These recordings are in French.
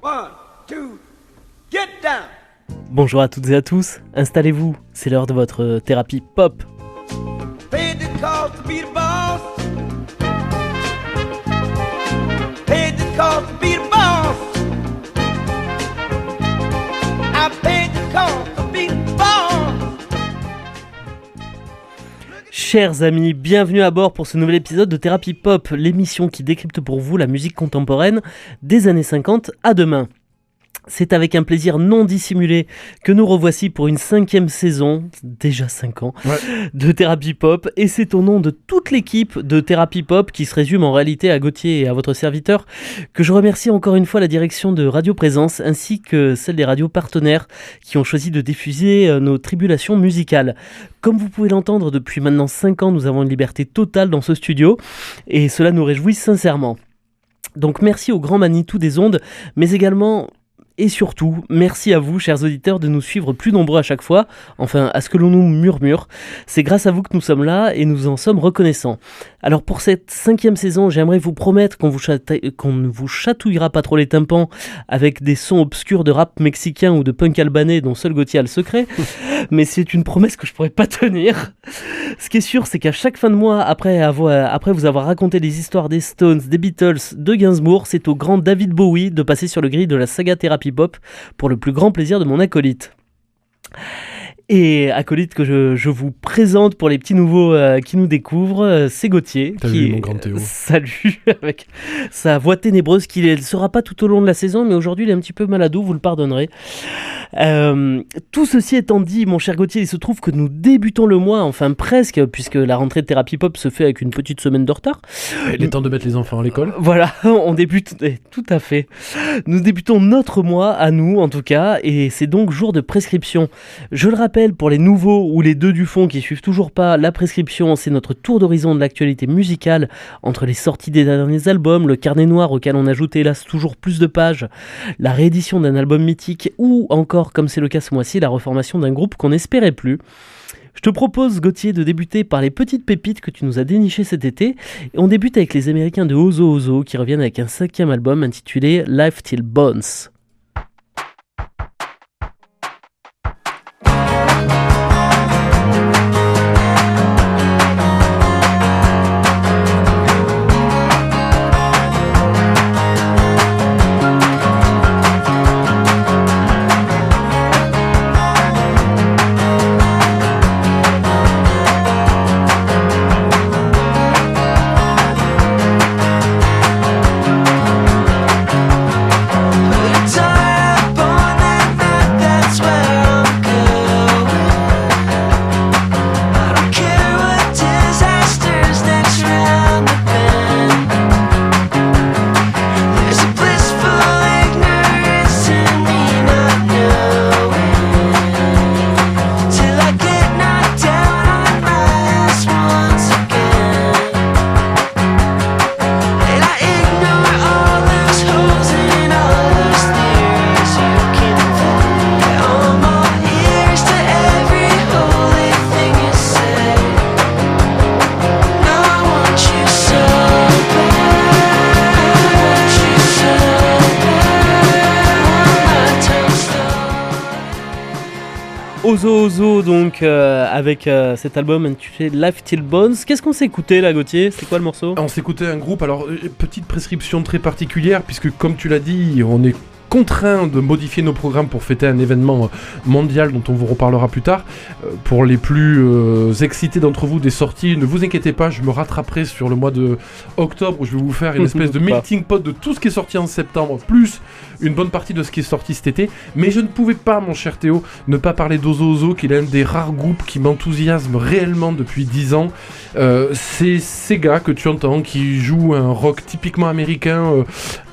One, two, get down. Bonjour à toutes et à tous, installez-vous, c'est l'heure de votre thérapie pop. Paid the cost to be the boss. Paid the cost to be the boss. I paid the cost to be the boss. Chers amis, bienvenue à bord pour ce nouvel épisode de Thérapie Pop, l'émission qui décrypte pour vous la musique contemporaine des années 50 à demain. C'est avec un plaisir non dissimulé que nous revoici pour une 5e saison, déjà 5 ans, de Thérapie Pop. Et c'est au nom de toute l'équipe de Thérapie Pop, qui se résume en réalité à Gauthier et à votre serviteur, que je remercie encore une fois la direction de Radio Présence, ainsi que celle des radios partenaires qui ont choisi de diffuser nos tribulations musicales. Comme vous pouvez l'entendre, depuis maintenant 5 ans, nous avons une liberté totale dans ce studio, et cela nous réjouit sincèrement. Donc merci au grand Manitou des ondes, mais également... Et surtout, merci à vous, chers auditeurs, de nous suivre plus nombreux à chaque fois, enfin à ce que l'on nous murmure. C'est grâce à vous que nous sommes là et nous en sommes reconnaissants. Alors pour cette 5e saison, j'aimerais vous promettre qu'on ne vous chatouillera pas trop les tympans avec des sons obscurs de rap mexicain ou de punk albanais dont seul Gauthier a le secret, mais c'est une promesse que je pourrais pas tenir. Ce qui est sûr, c'est qu'à chaque fin de mois, après vous avoir raconté les histoires des Stones, des Beatles, de Gainsbourg, c'est au grand David Bowie de passer sur le grill de la saga Thérapie Pop pour le plus grand plaisir de mon acolyte. Et acolyte que je vous présente pour les petits nouveaux qui nous découvrent, c'est Gauthier. Salut mon grand Théo. Salut, avec sa voix ténébreuse qui ne sera pas tout au long de la saison, mais aujourd'hui il est un petit peu malado, vous le pardonnerez. Tout ceci étant dit, mon cher Gauthier, il se trouve que nous débutons le mois, enfin presque, puisque la rentrée de Thérapie Pop se fait avec une petite semaine de retard. Il est temps de mettre les enfants à l'école. Voilà, on débute, tout à fait. Nous débutons notre mois, à nous en tout cas, et c'est donc jour de prescription. Je le rappelle, pour les nouveaux ou les deux du fond qui suivent toujours pas, la prescription, c'est notre tour d'horizon de l'actualité musicale entre les sorties des derniers albums, le carnet noir auquel on ajoute hélas toujours plus de pages, la réédition d'un album mythique ou encore, comme c'est le cas ce mois-ci, la reformation d'un groupe qu'on n'espérait plus. Je te propose, Gauthier, de débuter par les petites pépites que tu nous as dénichées cet été. Et on débute avec les Américains de Ozo Ozo qui reviennent avec un 5e album intitulé Life Till Bones. Ozo Ozo donc avec cet album intitulé Life Till Bones. Qu'est-ce qu'on s'est écouté là, Gauthier ? C'est quoi le morceau ? On s'est écouté un groupe, alors petite prescription très particulière puisque comme tu l'as dit, on est contraint de modifier nos programmes pour fêter un événement mondial dont on vous reparlera plus tard. Pour les plus excités d'entre vous des sorties, ne vous inquiétez pas, je me rattraperai sur le mois de octobre où je vais vous faire une espèce de melting pot de tout ce qui est sorti en septembre, plus une bonne partie de ce qui est sorti cet été. Mais je ne pouvais pas, mon cher Théo, ne pas parler d'Ozo Ozo, qui est l'un des rares groupes qui m'enthousiasme réellement depuis 10 ans. C'est ces gars que tu entends qui jouent un rock typiquement américain,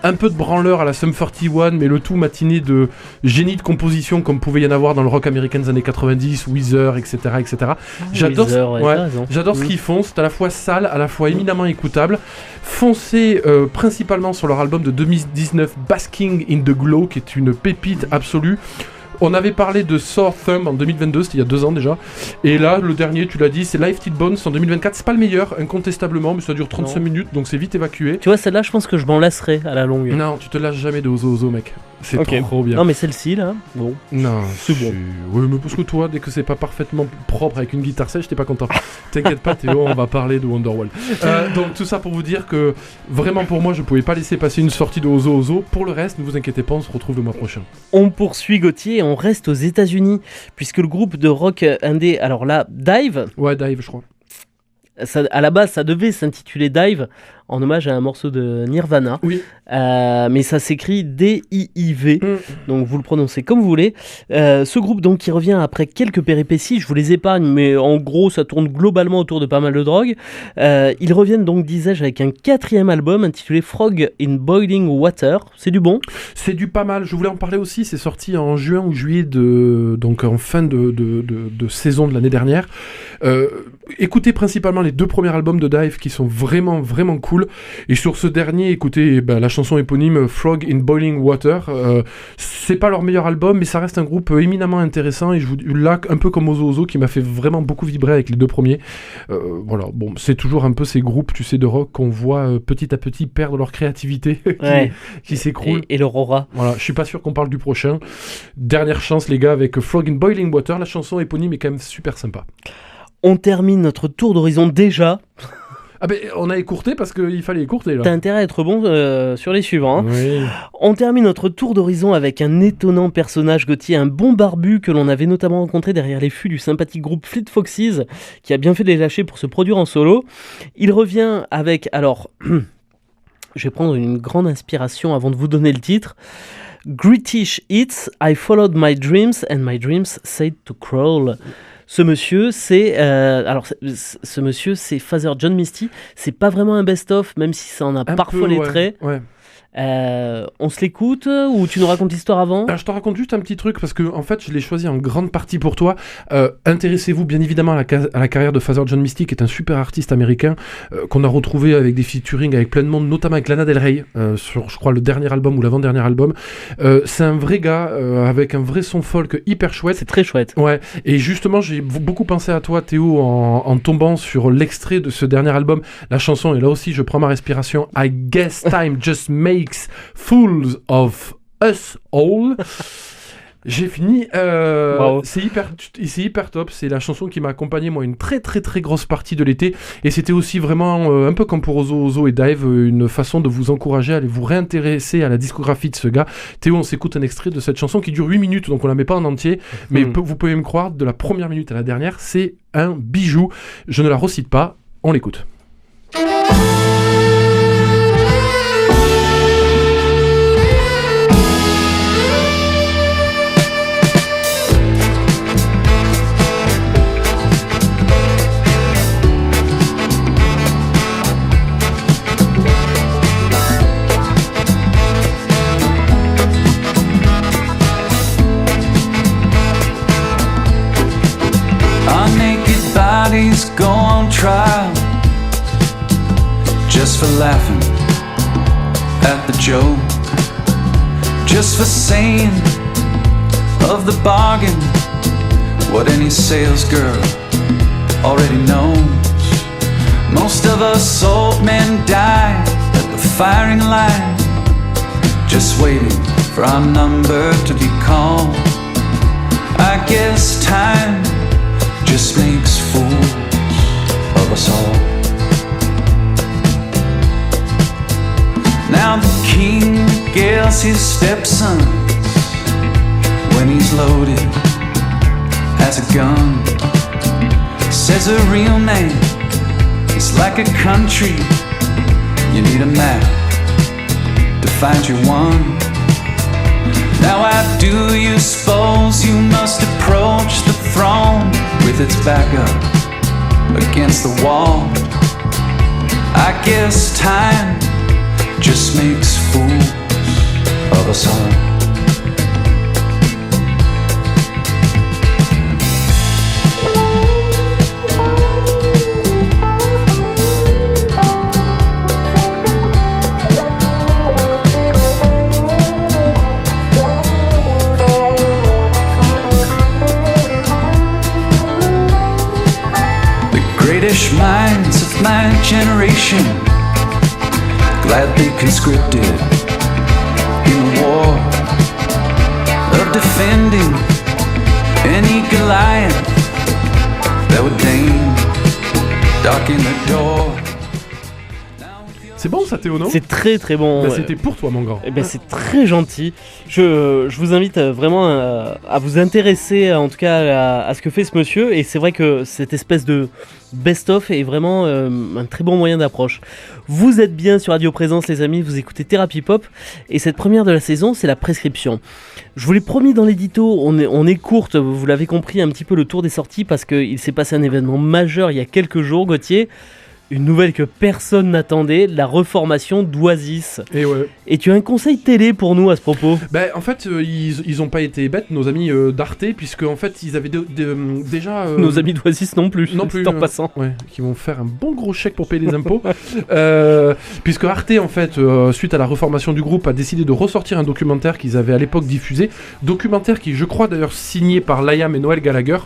un peu de branleur à la Sum 41, mais le tout matiné de génie de composition comme pouvait y en avoir dans le rock américain des années 90, Weezer, etc. J'adore ce qu'ils font, c'est à la fois sale, à la fois éminemment écoutable. Foncez principalement sur leur album de 2019, Basking in the Glow, qui est une pépite absolue. On avait parlé de Sore Thumb en 2022, c'était il y a 2 ans déjà. Et là, le dernier, tu l'as dit, c'est Lifted Bones en 2024. C'est pas le meilleur, incontestablement, mais ça dure 35 minutes, donc c'est vite évacué. Tu vois, celle-là, je pense que je m'en lasserai à la longue. Non, tu te lâches jamais de Ozo Ozo, mec. C'est trop bien. Non, mais celle-ci, là, bon. Non, c'est bon. Oui, mais parce que toi, dès que c'est pas parfaitement propre avec une guitare sèche, t'es pas content. T'inquiète pas, Théo, on va parler de Wonderwall. Donc tout ça pour vous dire que vraiment pour moi, je pouvais pas laisser passer une sortie de Ozo Ozo. Pour le reste, ne vous inquiétez pas, on se retrouve le mois prochain. On poursuit Gauthier et on reste aux États-Unis puisque le groupe de rock indé, alors là, Dive. Ouais, Dive, je crois. Ça, à la base, ça devait s'intituler Dive en hommage à un morceau de Nirvana. Oui. Mais ça s'écrit D-I-I-V. Donc vous le prononcez comme vous voulez. Ce groupe donc qui revient après quelques péripéties, je vous les épargne, mais en gros ça tourne globalement autour de pas mal de drogue. Ils reviennent donc, disais-je, avec un 4e album intitulé Frog in Boiling Water. C'est du bon. C'est du pas mal. Je voulais en parler aussi. C'est sorti en juin ou juillet, donc en fin de saison de l'année dernière. Écoutez principalement les 2 premiers albums de Dive qui sont vraiment vraiment cool. Et sur ce dernier, écoutez la chanson éponyme Frog in Boiling Water. C'est pas leur meilleur album, mais ça reste un groupe éminemment intéressant. Et je vous là, un peu comme Ozo Ozo, qui m'a fait vraiment beaucoup vibrer avec les 2 premiers. Voilà, bon, c'est toujours un peu ces groupes, tu sais, de rock qu'on voit petit à petit perdre leur créativité, qui s'écroule. Et leur aura. Voilà, je suis pas sûr qu'on parle du prochain. Dernière chance, les gars, avec Frog in Boiling Water. La chanson éponyme est quand même super sympa. On termine notre tour d'horizon déjà. Ah ben, on a écourté parce qu'il fallait écourter là. T'as intérêt à être bon sur les suivants. Hein. Oui. On termine notre tour d'horizon avec un étonnant personnage, Gauthier, un bon barbu que l'on avait notamment rencontré derrière les fûts du sympathique groupe Fleet Foxes, qui a bien fait de les lâcher pour se produire en solo. Il revient avec, alors, je vais prendre une grande inspiration avant de vous donner le titre. British Hits, I followed my dreams and my dreams said to crawl. Ce monsieur, c'est Father John Misty. C'est pas vraiment un best-of, même si ça en a parfois les traits. Ouais. On se l'écoute ou tu nous racontes l'histoire avant ? Alors, je te raconte juste un petit truc parce que en fait je l'ai choisi en grande partie pour toi. Intéressez-vous bien évidemment à la carrière de Father John Misty, qui est un super artiste américain qu'on a retrouvé avec des featuring avec plein de monde, notamment avec Lana Del Rey sur, je crois, le dernier album ou l'avant-dernier album. C'est un vrai gars avec un vrai son folk hyper chouette. C'est très chouette. Ouais. Et justement j'ai beaucoup pensé à toi, Théo, en tombant sur l'extrait de ce dernier album. La chanson, et là aussi je prends ma respiration, I guess time just makes fools of us all. J'ai fini. Wow. C'est hyper top. C'est la chanson qui m'a accompagné, moi, une très très très grosse partie de l'été. Et c'était aussi vraiment, un peu comme pour Ozo Ozo et Dive, une façon de vous encourager à aller vous réintéresser à la discographie de ce gars. Théo, on s'écoute un extrait de cette chanson qui dure 8 minutes, donc on la met pas en entier. Mais vous pouvez me croire, de la première minute à la dernière, c'est un bijou. Je ne la recite pas, on l'écoute. Go on trial just for laughing at the joke, just for saying of the bargain what any sales girl already knows. Most of us old men die at the firing line, just waiting for our number to be called. I guess time just makes fools of us all. Now the king regales his stepson when he's loaded as a gun. Says a real man is like a country, you need a map to find your one. Now how do you suppose you must approach the throne with its back up against the wall? I guess time just makes fools of us all. my generation, glad they conscripted in the war of defending any Goliath that would deign darken the door. C'est bon ça Théo, non? C'est très très bon. Bah, c'était pour toi mon grand. Eh ben, c'est très gentil. Je vous invite vraiment à vous intéresser en tout cas à ce que fait ce monsieur. Et c'est vrai que cette espèce de best-of est vraiment un très bon moyen d'approche. Vous êtes bien sur Radio Présence les amis, vous écoutez Thérapie Pop. Et cette première de la saison, c'est la prescription. Je vous l'ai promis dans l'édito, on est courte, vous l'avez compris, un petit peu le tour des sorties. Parce qu'il s'est passé un événement majeur il y a quelques jours, Gauthier. Une nouvelle que personne n'attendait, la reformation d'Oasis. Et ouais. Et tu as un conseil télé pour nous à ce propos? En fait, ils ont pas été bêtes, nos amis d'Arte, puisque en fait, ils avaient déjà... Nos amis d'Oasis non plus, en passant. Ouais, qui vont faire un bon gros chèque pour payer les impôts. Puisque Arte, en fait, suite à la reformation du groupe, a décidé de ressortir un documentaire qu'ils avaient à l'époque diffusé. Documentaire qui, je crois d'ailleurs, signé par Liam et Noel Gallagher.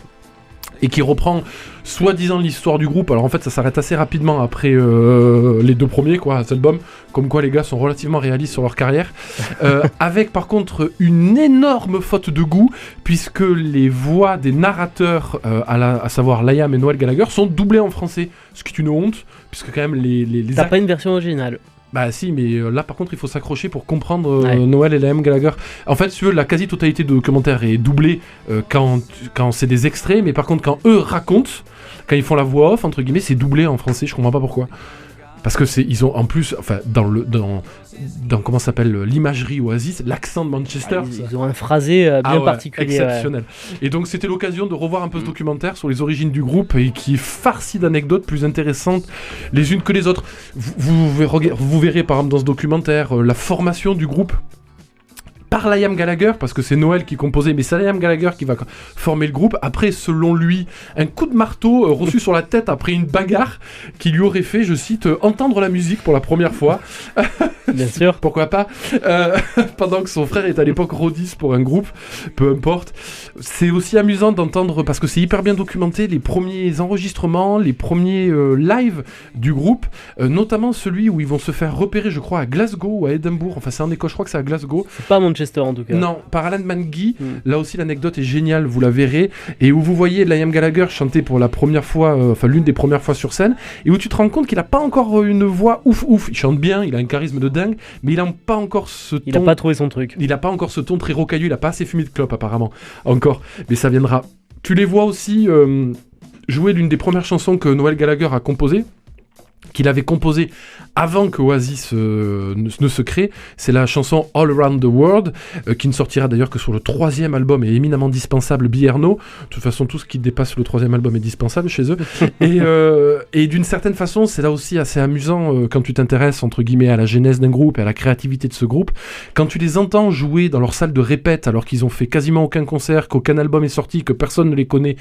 Et qui reprend soi-disant l'histoire du groupe. Alors en fait ça s'arrête assez rapidement après les deux premiers quoi, cet album. Comme quoi les gars sont relativement réalistes sur leur carrière. Avec par contre une énorme faute de goût, puisque les voix des narrateurs, à savoir Liam et Noel Gallagher, sont doublées en français. Ce qui est une honte, puisque quand même les T'as pas une version originale? Bah si, mais là par contre il faut s'accrocher pour comprendre Noel et Liam Gallagher. En fait, si tu veux, la quasi-totalité de documentaire est doublée quand c'est des extraits, mais par contre quand eux racontent, quand ils font la voix off, entre guillemets, c'est doublé en français, je comprends pas pourquoi. Parce que ils ont en plus, enfin dans comment ça s'appelle, l'imagerie Oasis, l'accent de Manchester. Ils ont un phrasé bien particulier. Exceptionnel. Et donc c'était l'occasion de revoir un peu ce documentaire sur les origines du groupe et qui est farci d'anecdotes plus intéressantes les unes que les autres. Vous verrez par exemple dans ce documentaire la formation du groupe par Liam Gallagher, parce que c'est Noel qui composait, mais c'est Liam Gallagher qui va former le groupe. Après, selon lui, un coup de marteau reçu sur la tête après une bagarre qui lui aurait fait, je cite, entendre la musique pour la première fois. Bien sûr. Pourquoi pas. Pendant que son frère est à l'époque rodiste pour un groupe, peu importe. C'est aussi amusant d'entendre, parce que c'est hyper bien documenté, les premiers enregistrements, les premiers live du groupe, notamment celui où ils vont se faire repérer, je crois, à Glasgow ou à Édimbourg. Enfin, c'est en Écosse, je crois que c'est à Glasgow. C'est pas Manchester en tout cas. Non, par Alan McGee. Là aussi l'anecdote est géniale, vous la verrez. Et où vous voyez Liam Gallagher chanter pour la première fois, l'une des premières fois sur scène, et où tu te rends compte qu'il a pas encore une voix ouf. Il chante bien, il a un charisme de dingue, mais il a pas encore ce ton. Il a pas trouvé son truc. Il a pas encore ce ton très rocailleux, il a pas assez fumé de clope apparemment. Encore. Mais ça viendra. Tu les vois aussi jouer l'une des premières chansons que Noel Gallagher a composées, qu'il avait composé avant que Oasis ne se crée. C'est la chanson All Around the World, qui ne sortira d'ailleurs que sur le 3e album et éminemment dispensable Bierno. De toute façon, tout ce qui dépasse le 3e album est dispensable chez eux. Et d'une certaine façon, c'est là aussi assez amusant quand tu t'intéresses, entre guillemets, à la genèse d'un groupe et à la créativité de ce groupe. Quand tu les entends jouer dans leur salle de répète, alors qu'ils ont fait quasiment aucun concert, qu'aucun album est sorti, que personne ne les connaît,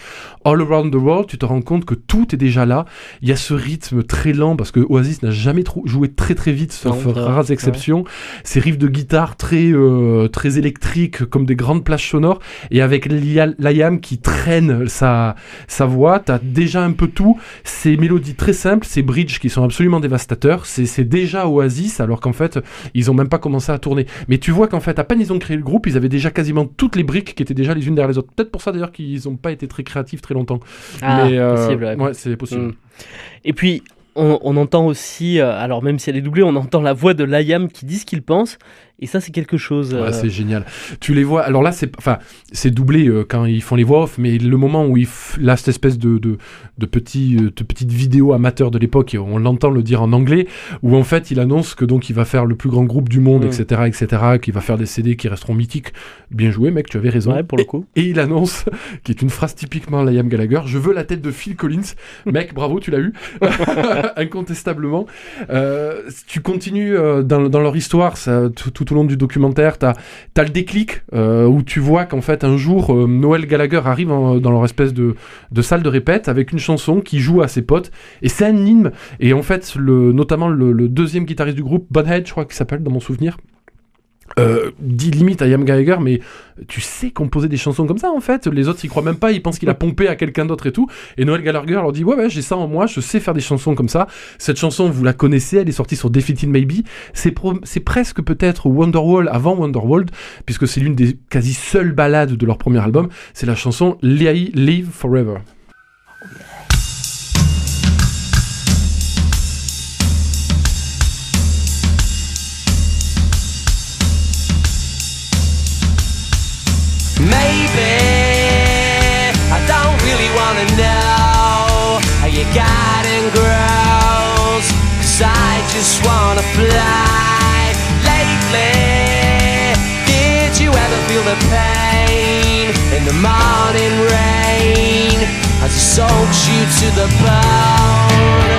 All Around the World, tu te rends compte que tout est déjà là. Il y a ce rythme très lent, parce que Oasis n'a jamais joué très très vite, sauf rares exceptions. Ouais. Ces riffs de guitare très électriques, comme des grandes plages sonores, et avec Liam qui traîne sa voix, t'as déjà un peu tout. Ces mélodies très simples, ces bridges qui sont absolument dévastateurs, c'est déjà Oasis, alors qu'en fait, ils ont même pas commencé à tourner. Mais tu vois qu'en fait, à peine ils ont créé le groupe, ils avaient déjà quasiment toutes les briques qui étaient déjà les unes derrière les autres. Peut-être pour ça d'ailleurs qu'ils ont pas été très créatifs très longtemps. Mais possible. Ouais, c'est possible. Et puis, on entend aussi, alors même si elle est doublée, on entend la voix de Liam qui dit ce qu'il pense, et ça c'est quelque chose. Ouais, c'est génial. Tu les vois, alors là c'est doublé quand ils font les voix off, mais le moment où là cette espèce de petite vidéo amateur de l'époque, et on l'entend le dire en anglais, où en fait il annonce que donc il va faire le plus grand groupe du monde, etc., qu'il va faire des CD qui resteront mythiques. Bien joué mec, tu avais raison. Ouais, pour le coup. Et il annonce, qui est une phrase typiquement Liam Gallagher, je veux la tête de Phil Collins. Mec, bravo, tu l'as eu. Incontestablement. Tu continues dans leur histoire, ça, tout au long du documentaire, t'as le déclic où tu vois qu'en fait un jour Noel Gallagher arrive dans leur espèce de salle de répète avec une chanson qui joue à ses potes, et c'est un hymne. Et en fait notamment le deuxième guitariste du groupe, Bonhead je crois qu'il s'appelle dans mon souvenir, dit limite à Liam Gallagher, mais tu sais composer des chansons comme ça en fait. Les autres s'y croient même pas, ils pensent qu'il a pompé à quelqu'un d'autre et tout. Et Noel Gallagher leur dit ouais j'ai ça en moi, je sais faire des chansons comme ça. Cette chanson vous la connaissez, elle est sortie sur Defeated Maybe. C'est presque peut-être Wonderwall avant Wonderworld, puisque c'est l'une des quasi seules ballades de leur premier album. C'est la chanson Live Forever. Maybe I don't really wanna know how your garden grows, 'cause I just wanna fly. Lately, did you ever feel the pain in the morning rain as it soaks you to the bone?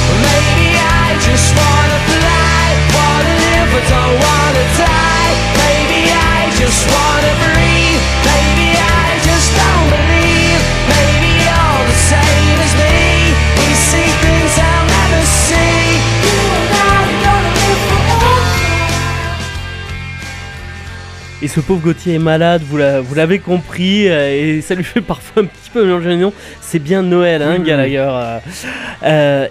Well, maybe I just wanna fly, wanna live but don't wanna die. Maybe I just wanna breathe, maybe I just don't believe. Maybe you're the same as me, we see things I'll never see. You and I gonna live forever. Et ce pauvre Gauthier est malade, vous l'avez compris, et ça lui fait parfois un petit peu mélanger les noms. C'est bien Noël, hein, Gallagher.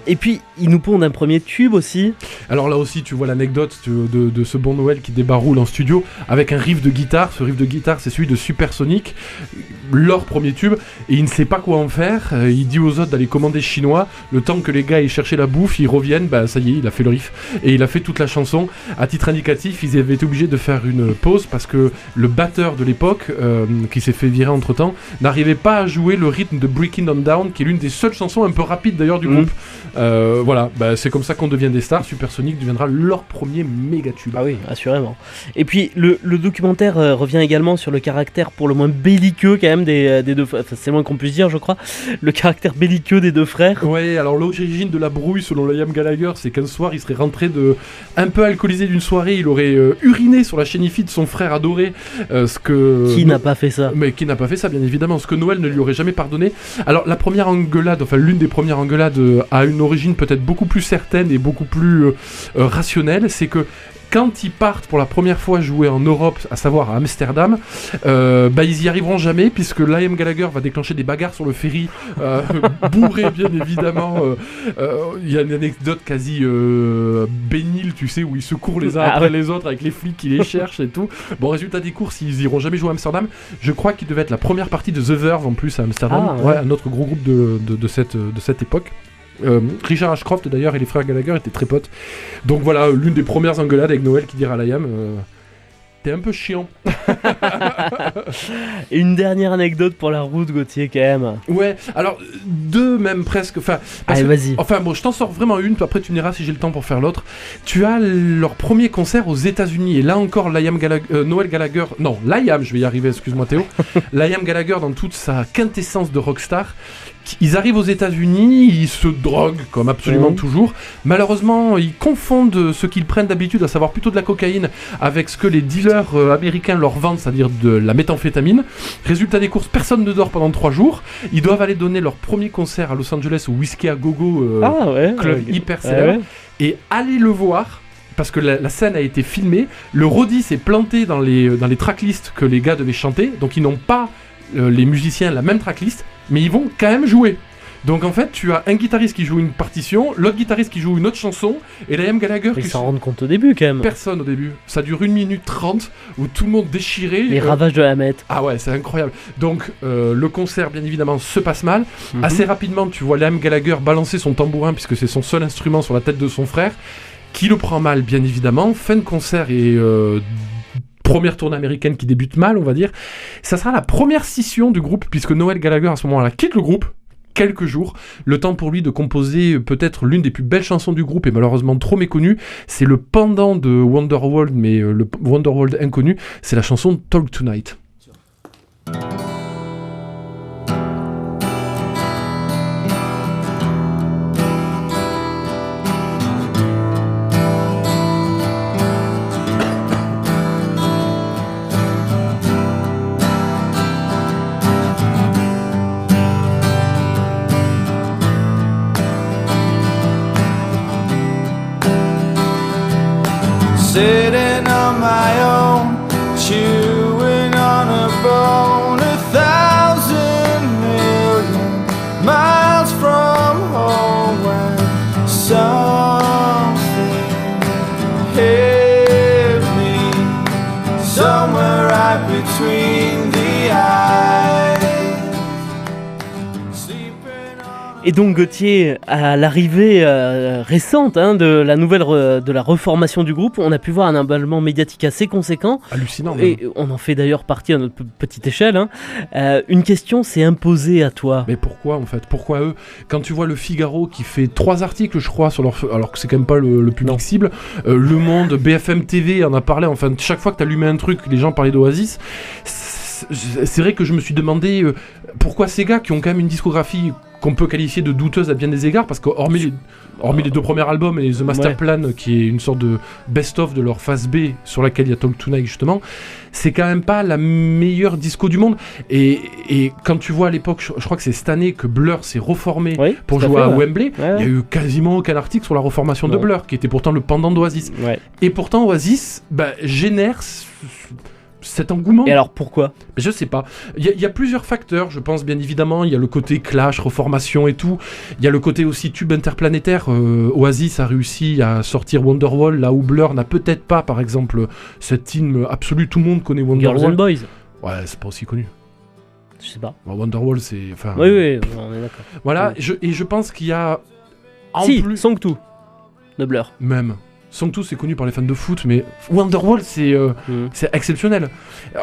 Et puis, il nous pond un premier tube aussi. Alors là aussi, tu vois l'anecdote de ce bon Noël qui débaroule en studio avec un riff de guitare. Ce riff de guitare, c'est celui de Supersonic, leur premier tube, et il ne sait pas quoi en faire. Il dit aux autres d'aller commander chinois. Le temps que les gars aient cherché la bouffe, ils reviennent, bah ça y est, il a fait le riff. Et il a fait toute la chanson. À titre indicatif, ils avaient été obligés de faire une pause parce que le batteur de l'époque, qui s'est fait virer entre temps, n'arrivait pas à jouer le rythme de Breaking On Down, qui est l'une des seules chansons un peu rapides d'ailleurs du groupe. Voilà, bah, c'est comme ça qu'on devient des stars. Supersonic deviendra leur premier méga tube. Ah oui, assurément. Et puis le documentaire revient également sur le caractère pour le moins belliqueux quand même des deux, enfin, c'est le moins qu'on puisse dire, je crois, le caractère belliqueux des deux frères. Ouais, alors l'origine de la brouille selon Liam Gallagher, c'est qu'un soir il serait rentré un peu alcoolisé d'une soirée, il aurait uriné sur la chaîne IFI de son frère adoré, Qui n'a pas fait ça? Mais qui n'a pas fait ça, bien évidemment, ce que Noël ne lui aurait jamais pardonné. Alors la première engueulade, enfin l'une des premières engueulades a une origine peut-être beaucoup plus certaine et beaucoup plus rationnelle, c'est que quand ils partent pour la première fois jouer en Europe, à savoir à Amsterdam, ils y arriveront jamais puisque Liam Gallagher va déclencher des bagarres sur le ferry, bourré bien évidemment. Il y a une anecdote quasi bénile, tu sais, où ils se courent les uns après les autres avec les flics qui les cherchent et tout. Bon, résultat des courses, ils iront jamais jouer à Amsterdam. Je crois qu'il devait être la première partie de The Verve en plus à Amsterdam, un autre gros groupe de cette époque. Richard Ashcroft d'ailleurs et les frères Gallagher étaient très potes. Donc voilà, l'une des premières engueulades avec Noël qui dira à Liam t'es un peu chiant. Et une dernière anecdote pour la route, Gauthier, quand même. Ouais, alors deux même presque. Allez, vas-y. Enfin bon, je t'en sors vraiment une, après tu me diras si j'ai le temps pour faire l'autre. Tu as leur premier concert aux États-Unis et là encore Noël Gallagher, non, Liam, je vais y arriver, excuse-moi Théo. Liam Gallagher dans toute sa quintessence de rockstar. Ils arrivent aux États-Unis, ils se droguent comme absolument toujours. Malheureusement, ils confondent ce qu'ils prennent d'habitude, à savoir plutôt de la cocaïne, avec ce que les dealers américains leur vendent, c'est-à-dire de la méthamphétamine. Résultat des courses, personne ne dort pendant 3 jours. Ils doivent aller donner leur premier concert à Los Angeles au Whiskey à Gogo, club hyper célèbre, et aller le voir. Parce que la scène a été filmée, le roadie s'est planté dans les tracklists que les gars devaient chanter, donc ils n'ont pas les musiciens la même tracklist, mais ils vont quand même jouer. Donc en fait, tu as un guitariste qui joue une partition, l'autre guitariste qui joue une autre chanson, et Liam Gallagher Ils s'en rendent compte au début quand même. Personne au début. Ça dure 1 minute 30 où tout le monde déchiré. Les ravages de la meth. Ah ouais, c'est incroyable. Donc le concert, bien évidemment, se passe mal. Assez rapidement, tu vois Liam Gallagher balancer son tambourin puisque c'est son seul instrument sur la tête de son frère, qui le prend mal, bien évidemment. Fin de concert et première tournée américaine qui débute mal, on va dire. Ça sera la première scission du groupe, puisque Noel Gallagher, à ce moment-là, quitte le groupe, quelques jours, le temps pour lui de composer peut-être l'une des plus belles chansons du groupe, et malheureusement trop méconnue. C'est le pendant de Wonderworld, mais le Wonderworld inconnu, c'est la chanson Talk Tonight. Sitting on my own right between the eyes. Et donc Gauthier, à l'arrivée récente de la nouvelle de la reformation du groupe, on a pu voir un emballement médiatique assez conséquent. Hallucinant. Même. Et on en fait d'ailleurs partie à notre petite échelle. Une question s'est imposée à toi. Mais pourquoi en fait? Pourquoi eux? Quand tu vois le Figaro qui fait 3 articles, je crois, sur leur, alors que c'est quand même pas le public Non. cible, Le Monde, BFM TV en a parlé. Enfin, chaque fois que t'allumais un truc, les gens parlaient d'Oasis. C'est vrai que je me suis demandé pourquoi ces gars qui ont quand même une discographie qu'on peut qualifier de douteuse à bien des égards, parce que hormis les 2 premiers albums et The Master Plan, qui est une sorte de best-of de leur phase B sur laquelle il y a Talk Tonight justement, c'est quand même pas la meilleure disco du monde. Et quand tu vois à l'époque, je crois que c'est cette année que Blur s'est reformé pour jouer à Wembley, il y a eu quasiment aucun article sur la reformation de Blur, qui était pourtant le pendant d'Oasis. Ouais. Et pourtant Oasis génère cet engouement. Et alors pourquoi? Je sais pas. Il y a plusieurs facteurs, je pense, bien évidemment. Il y a le côté clash, reformation et tout. Il y a le côté aussi tube interplanétaire. Oasis a réussi à sortir Wonderwall, là où Blur n'a peut-être pas, par exemple, cette hymne absolue. Tout le monde connaît Wonderwall. Girls and Boys. Ouais, c'est pas aussi connu. Je sais pas. Wonderwall, c'est... Enfin, Oui, on est d'accord. voilà, Oui. Je pense qu'il y a... Song 2 de Blur. Même. Song 2, c'est connu par les fans de foot, mais Wonderwall, c'est exceptionnel.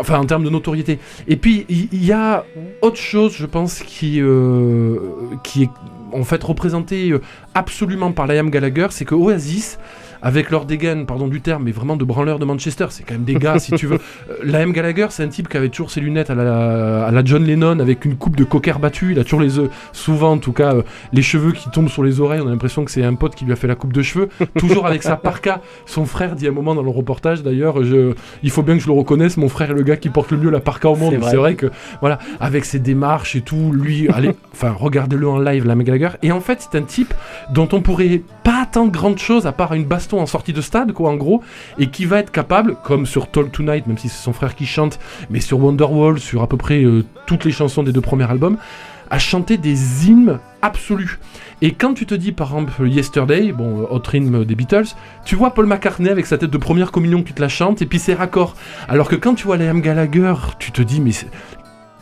Enfin, en termes de notoriété. Et puis, il y a autre chose, je pense, qui est en fait représenté absolument par Liam Gallagher, c'est que Oasis, avec leur dégaine, pardon du terme, mais vraiment de branleurs de Manchester, c'est quand même des gars, si tu veux. Liam Gallagher, c'est un type qui avait toujours ses lunettes à la John Lennon, avec une coupe de cocker battu. Il a toujours souvent en tout cas, les cheveux qui tombent sur les oreilles. On a l'impression que c'est un pote qui lui a fait la coupe de cheveux. Toujours avec sa parka. Son frère dit à un moment dans le reportage, d'ailleurs, il faut bien que je le reconnaisse, mon frère est le gars qui porte le mieux la parka au monde. C'est vrai que, voilà, avec ses démarches et tout, lui, allez, enfin, regardez-le en live, Liam Gallagher. Et en fait, c'est un type dont on pourrait pas attendre grande chose à part une baston en sortie de stade, quoi, en gros, et qui va être capable, comme sur Talk Tonight, même si c'est son frère qui chante, mais sur Wonderwall, sur à peu près toutes les chansons des 2 premiers albums, à chanter des hymnes absolus. Et quand tu te dis, par exemple, Yesterday, autre hymne des Beatles, tu vois Paul McCartney avec sa tête de première communion qui te la chante, et puis ses raccords. Alors que quand tu vois Liam Gallagher, tu te dis, mais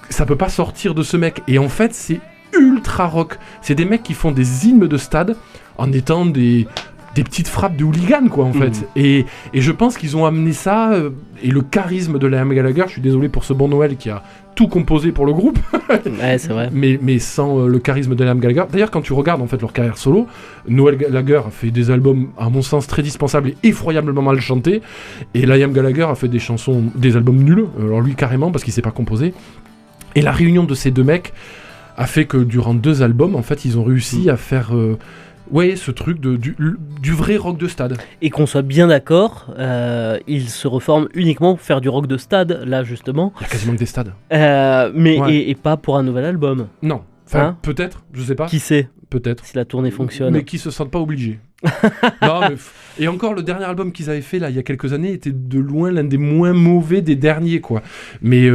ça peut pas sortir de ce mec. Et en fait, c'est ultra rock. C'est des mecs qui font des hymnes de stade en étant des petites frappes de hooligans, quoi, en fait. Et je pense qu'ils ont amené ça, et le charisme de Liam Gallagher, je suis désolé pour ce bon Noël qui a tout composé pour le groupe, Ouais, c'est vrai. mais sans le charisme de Liam Gallagher. D'ailleurs, quand tu regardes en fait leur carrière solo, Noel Gallagher a fait des albums, à mon sens, très dispensables et effroyablement mal chantés, et Liam Gallagher a fait des albums nuls, alors lui carrément, parce qu'il sait pas composer. Et la réunion de ces 2 mecs a fait que durant 2 albums, en fait, ils ont réussi à faire... ce truc du vrai rock de stade. Et qu'on soit bien d'accord, ils se reforment uniquement pour faire du rock de stade, là justement. Il y a quasiment que des stades. Et pas pour un nouvel album. Non. Enfin, peut-être, je sais pas. Qui sait? Peut-être. Si la tournée fonctionne. Mais qui se sentent pas obligés. Non, mais et encore, le dernier album qu'ils avaient fait, là, il y a quelques années, était de loin l'un des moins mauvais des derniers, quoi. Mais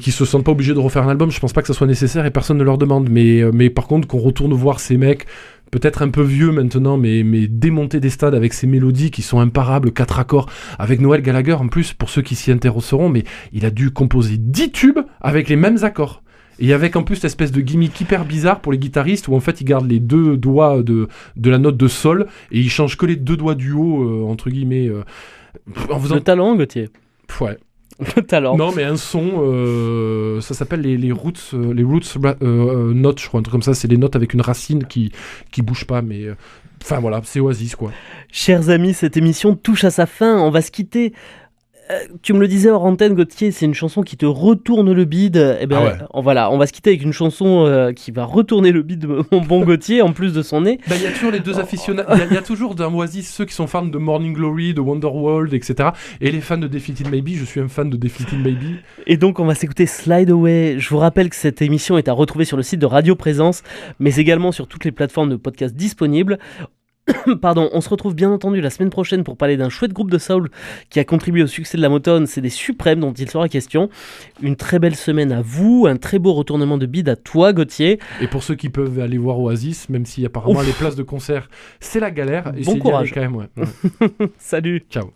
qui se sentent pas obligés de refaire un album, je pense pas que ça soit nécessaire et personne ne leur demande. Mais par contre, qu'on retourne voir ces mecs, peut-être un peu vieux maintenant, mais démonter des stades avec ces mélodies qui sont imparables, 4 accords, avec Noel Gallagher, en plus, pour ceux qui s'y intéresseront, mais il a dû composer 10 tubes avec les mêmes accords. Et avec en plus cette espèce de gimmick hyper bizarre pour les guitaristes où en fait ils gardent les 2 doigts de la note de sol et ils changent que les 2 doigts du haut, entre guillemets. En faisant... Le talent, Gauthier. Ouais. Le talent. Non, mais un son, ça s'appelle les roots notes, je crois, un truc comme ça. C'est les notes avec une racine qui bouge pas, mais... Enfin voilà, c'est Oasis, quoi. Chers amis, cette émission touche à sa fin. On va se quitter. Tu me le disais hors antenne, Gauthier, c'est une chanson qui te retourne le bide. Eh ben, on va se quitter avec une chanson qui va retourner le bide de mon bon Gauthier, en plus de son nez. Il y a toujours les 2 aficionados. Il y a toujours dans Oasis ceux qui sont fans de Morning Glory, de Wonderwall, etc. Et les fans de Defeated Maybe. Je suis un fan de Defeated Maybe. Et donc, on va s'écouter Slide Away. Je vous rappelle que cette émission est à retrouver sur le site de Radio Présence, mais également sur toutes les plateformes de podcast disponibles. Pardon, on se retrouve bien entendu la semaine prochaine pour parler d'un chouette groupe de soul qui a contribué au succès de la Motown, c'est des Suprêmes dont il sera question. Une très belle semaine à vous, un très beau retournement de bide à toi, Gauthier. Et pour ceux qui peuvent aller voir Oasis, même si apparemment les places de concert c'est la galère, bon courage quand même. Ouais. Salut. Ciao.